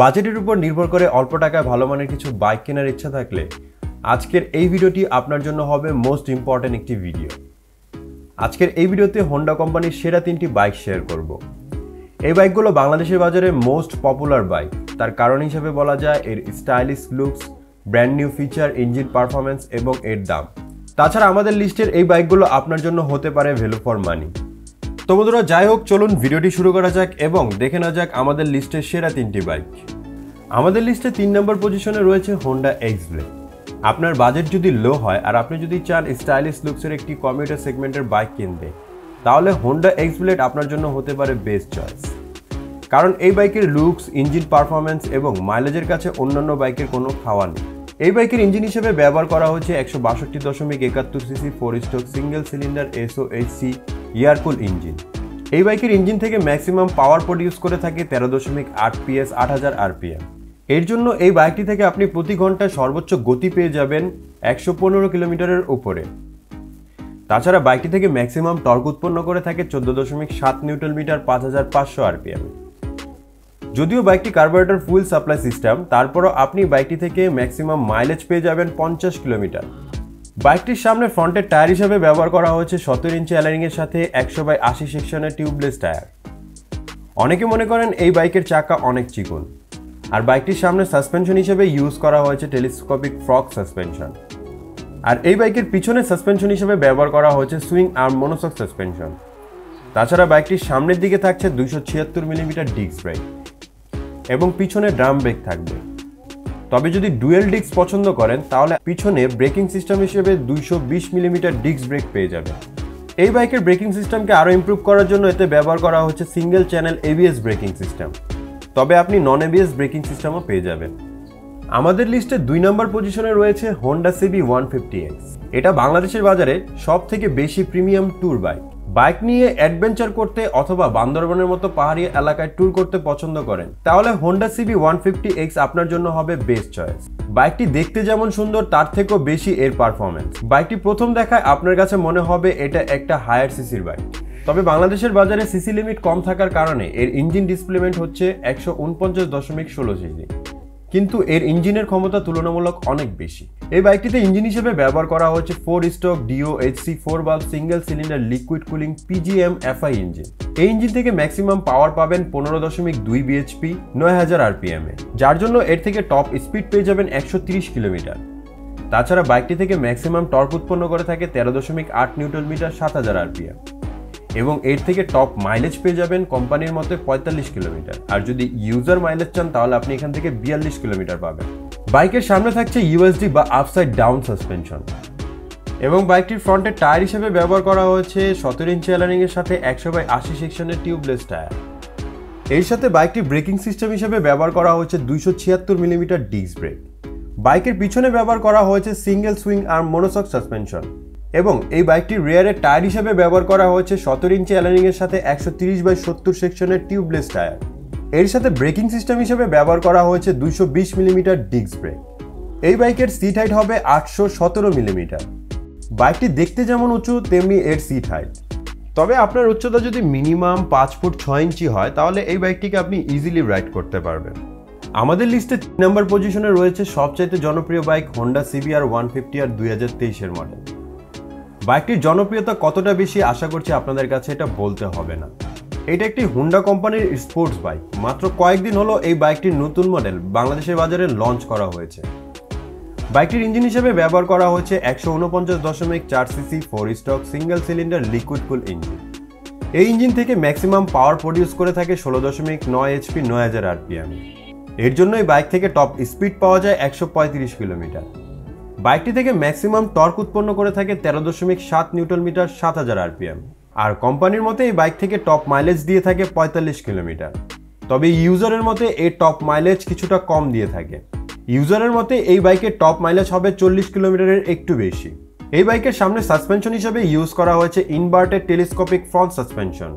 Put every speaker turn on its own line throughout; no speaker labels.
বাজেটের উপর নির্ভর করে অল্প টাকায় ভালো মানের কিছু বাইক কেনার ইচ্ছা থাকলে আজকের এই ভিডিওটি আপনার জন্য হবে মোস্ট ইম্পর্ট্যান্ট একটি ভিডিও। আজকের এই ভিডিওতে হোন্ডা কোম্পানির সেরা 3টি বাইক শেয়ার করব। এই বাইকগুলো বাংলাদেশের বাজারে মোস্ট পপুলার বাইক। তার কারণ হিসেবে বলা যায় এর stylish looks, brand new feature, engine performance এবং এর দাম। তাছাড়া আমাদের লিস্টের এই বাইকগুলো আপনার জন্য হতে পারে ভ্যালু ফর মানি। তো বন্ধুরা, যাই হোক, চলুন ভিডিওটি শুরু করা যাক এবং দেখে নেওয়া যাক আমাদের লিস্টের সেরা 3টি বাইক। আমাদের লিস্টে 3 নম্বর পজিশনে রয়েছে হোন্ডা এক্স ব্লেড। আপনার বাজেট যদি লো হয় আর আপনি যদি চান স্টাইলিশ লুকসের একটি কমিউটার সেগমেন্টের বাইক কিনতে, তাহলে হোন্ডা এক্স ব্লেড আপনার জন্য হতে পারে বেস্ট চয়েস। কারণ এই বাইকের লুকস, ইঞ্জিন পারফরম্যান্স এবং মাইলেজের কাছে অন্যান্য বাইকের কোনো খাওয়া নেই। এই বাইকের ইঞ্জিন হিসেবে ব্যবহার করা হচ্ছে 162.71 CC 4 stroke single cylinder SOHC air cool engine. এই বাইকের ইঞ্জিন থেকে ম্যাক্সিমাম পাওয়ার প্রডিউস করে থাকে 13.8 PS 8000 RPM। এর জন্য এই বাইকটি থেকে আপনি প্রতি ঘন্টায় সর্বোচ্চ গতি পেয়ে যাবেন 115 কিলোমিটারের উপরে। তাছাড়া বাইকটি থেকে ম্যাক্সিমাম টর্ক উৎপন্ন করে থাকে 14.7 নিউটন মিটার 5500 RPM। যদিও বাইকটি কার্বোরেটর ফুল সাপ্লাই সিস্টেম, তারপরও আপনি বাইকটি থেকে ম্যাক্সিমাম মাইলেজ পেয়ে যাবেন 50 কিলোমিটার। বাইকটির সামনে ফ্রন্টের টায়ার হিসেবে ব্যবহার করা হয়েছে 17 ইঞ্চি অ্যালারিংয়ের সাথে 100/80 সেকশনের টিউবলেস টায়ার। অনেকে মনে করেন এই বাইকের চাকা অনেক চিকন, আর বাইকটির সামনে সাসপেনশন হিসেবে ইউজ করা হয়েছে টেলিস্কোপিক ফ্রগ সাসপেনশন। আর এই বাইকের পিছনে সাসপেনশন হিসেবে ব্যবহার করা হয়েছে সুইং আর্ম মনোশক সাসপেনশন। তাছাড়া বাইকটির সামনের দিকে থাকছে 276 মিলিমিটার ডিস্ক ব্রেক এবং পিছনে ড্রাম ব্রেক থাকবে। তবে যদি ডুয়েল ডিস্ক পছন্দ করেন তাহলে পিছনে ব্রেকিং সিস্টেম হিসেবে 220 মিলিমিটার ডিস্ক ব্রেক পেয়ে যাবেন। এই বাইকের ব্রেকিং সিস্টেমকে আরও ইমপ্রুভ করার জন্য এতে ব্যবহার করা হচ্ছে single channel ABS braking system. তবে আপনি নন ABS ব্রেকিং সিস্টেমও পেয়ে যাবেন। আমাদের লিস্টে 2 নম্বর পজিশনে রয়েছে হোন্ডা CB 150X। এটা বাংলাদেশের বাজারে সব থেকে বেশি প্রিমিয়াম ট্যুর বাইক। বাইক নিয়ে অ্যাডভেঞ্চার করতে অথবা বান্দরবনের মতো পাহাড়ি এলাকায় ট্যুর করতে পছন্দ করেন, তাহলে হোন্ডা CB 150X আপনার জন্য হবে বেস্ট চয়েস। বাইকটি দেখতে যেমন সুন্দর, তার থেকেও বেশি এর পারফরম্যান্স। বাইকটি প্রথম দেখায় আপনার কাছে মনে হবে এটা একটা হায়ার সিসির বাইক। তবে বাংলাদেশের বাজারে সিসি লিমিট কম থাকার কারণে এর ইঞ্জিন ডিসপ্লেসমেন্ট হচ্ছে 149.16 সিসি, কিন্তু এর ইঞ্জিনের ক্ষমতা তুলনামূলক অনেক বেশি। এই বাইকটিতে ইঞ্জিন হিসেবে ব্যবহার করা হচ্ছে 4 stroke DOHC 4 valve single cylinder liquid cooling PGM FI engine. এই ইঞ্জিন থেকে ম্যাক্সিমাম পাওয়ার পাবেন 15.2 bhp 9000 RPM এ, যার জন্য এর থেকে টপ স্পিড পেয়ে যাবেন 130 কিলোমিটার। তাছাড়া বাইকটি থেকে ম্যাক্সিমাম টর্ক উৎপন্ন করে থাকে 13.8 নিউটন মিটার 7000 RPM এবং এর থেকে টপ মাইলেজ পেয়ে যাবেন কোম্পানির মতে 45 কিলোমিটার। আর যদি ইউজার মাইলেজ চান তাহলে আপনি এখান থেকে 42 কিলোমিটার পাবেন। বাইকের সামনে থাকছে USD বা আপসাইড ডাউন সাসপেনশন এবং বাইকটির ফ্রন্টের টায়ার হিসেবে ব্যবহার করা হয়েছে 17 ইঞ্চি অ্যালারিংয়ের সাথে 100/80 সেকশনের টিউবলেস টায়ার। এর সাথে বাইকটির ব্রেকিং সিস্টেম হিসেবে ব্যবহার করা হয়েছে 276 মিলিমিটার ডিস্ক ব্রেক। বাইকের পিছনে ব্যবহার করা হয়েছে single swing arm monoshock suspension এবং এই বাইকটির রিয়ারের টায়ার হিসেবে ব্যবহার করা হয়েছে 17 ইঞ্চি অ্যালারিংয়ের সাথে 130/70 সেকশনের টিউবলেস টায়ার। এর সাথে ব্রেকিং সিস্টেম হিসেবে ব্যবহার করা হয়েছে 220 মিলিমিটার ডিস্ক ব্রেক। এই বাইকের সিট হাইট হবে 817 মিলিমিটার। বাইকটি দেখতে যেমন উঁচু তেমনি এর সিট হাইট। তবে আপনার উচ্চতা যদি মিনিমাম 5 ফুট 6 ইঞ্চি হয় তাহলে এই বাইকটিকে আপনি ইজিলি রাইড করতে পারবেন। আমাদের লিস্টে 3 নম্বর পজিশনে রয়েছে সবচাইতে জনপ্রিয় বাইক হোন্ডা CBR 150R 2023 এর মডেল। বাইকটির জনপ্রিয়তা কতটা বেশি আশা করছি আপনাদের কাছে এটা বলতে হবে না। এটা একটি হোন্ডা কোম্পানির স্পোর্টস বাইক। মাত্র কয়েকদিন হলো এই বাইকটির নতুন মডেল বাংলাদেশের বাজারে লঞ্চ করা হয়েছে। বাইকটির ইঞ্জিন হিসেবে ব্যবহার করা হয়েছে 149.4 CC 4 stroke single cylinder liquid কুল ইঞ্জিন। এই ইঞ্জিন থেকে ম্যাক্সিমাম পাওয়ার প্রডিউস করে থাকে 16.9 HP 9000 RPM। এর জন্য এই বাইক থেকে টপ স্পিড পাওয়া যায় 135 কিলোমিটার। বাইকটি থেকে ম্যাক্সিমাম টর্ক উৎপন্ন করে থাকে 13.7 নিউটন মিটার 7000 RPM। আর কোম্পানির মতে এই বাইক থেকে টপ মাইলেজ দিয়ে থাকে 45 কিলোমিটার। তবে ইউজারের মতে এই টপ মাইলেজ কিছুটা কম দিয়ে থাকে। ইউজারের মতে এই বাইকের টপ মাইলেজ হবে 40 কিলোমিটারের একটু বেশি। এই বাইকের সামনে সাসপেনশন হিসেবে ইউজ করা হয়েছে ইনভার্টেড টেলিস্কোপিক ফ্রন্ট সাসপেনশন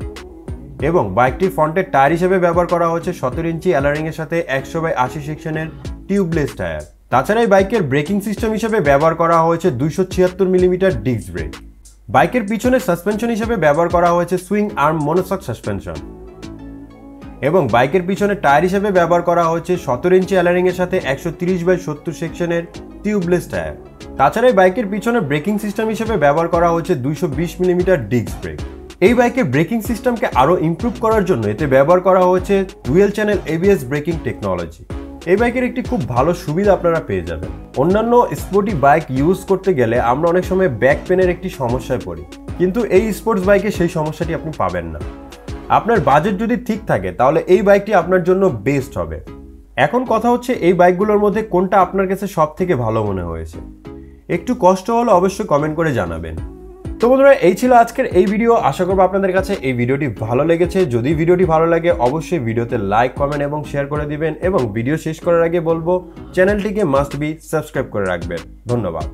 এবং বাইকটির ফ্রন্টের টায়ার হিসেবে ব্যবহার করা হয়েছে 17 ইঞ্চি অ্যালারিংয়ের সাথে 100/80 সেকশনের টিউবলেস টায়ার। তাছাড়া এই বাইকের ব্রেকিং সিস্টেম হিসেবে ব্যবহার করা হয়েছে 276 মিলিমিটার ডিস্ক ব্রেক। বাইকের পিছনে সাসপেনশন হিসেবে ব্যবহার করা হয়েছে সুইং আর্ম মনোশক সাসপেনশন। এবং বাইকের পিছনে টায়ার হিসেবে ব্যবহার করা হচ্ছে 17 ইঞ্চি অ্যালারিংয়ের সাথে 130/70 সেকশনের টিউবলেস টায়ার। তাছাড়া এই বাইকের পিছনে ব্রেকিং সিস্টেম হিসেবে ব্যবহার করা হচ্ছে 220 মিলিমিটার ডিস্ক ব্রেক। এই বাইকের ব্রেকিং সিস্টেমকে আরও ইমপ্রুভ করার জন্য এতে ব্যবহার করা হচ্ছে dual channel ABS breaking technology. এই বাইকের একটি খুব ভালো সুবিধা আপনারা পেয়ে যাবেন। অন্যান্য স্পোর্টি বাইক ইউজ করতে গেলে আমরা অনেক সময় ব্যাক পেনের একটি সমস্যায় পড়ি, কিন্তু এই স্পোর্টস বাইকে সেই সমস্যাটি আপনি পাবেন না। আপনার বাজেট যদি ঠিক থাকে তাহলে এই বাইকটি আপনার জন্য বেস্ট হবে। এখন কথা হচ্ছে এই বাইকগুলোর মধ্যে কোনটা আপনার কাছে সব থেকে ভালো মনে হয়েছে। একটু কষ্ট হলে অবশ্যই কমেন্ট করে জানাবেন। তো বন্ধুরা, এই ছিল আজকের এই ভিডিও। আশা করব আপনাদের কাছে এই ভিডিওটি ভালো লেগেছে। যদি ভিডিওটি ভালো লাগে অবশ্যই ভিডিওতে লাইক, কমেন্ট এবং শেয়ার করে দিবেন, এবং ভিডিও শেষ করার আগে বলবো চ্যানেলটিকে মাস্ট বি সাবস্ক্রাইব করে রাখবেন। ধন্যবাদ।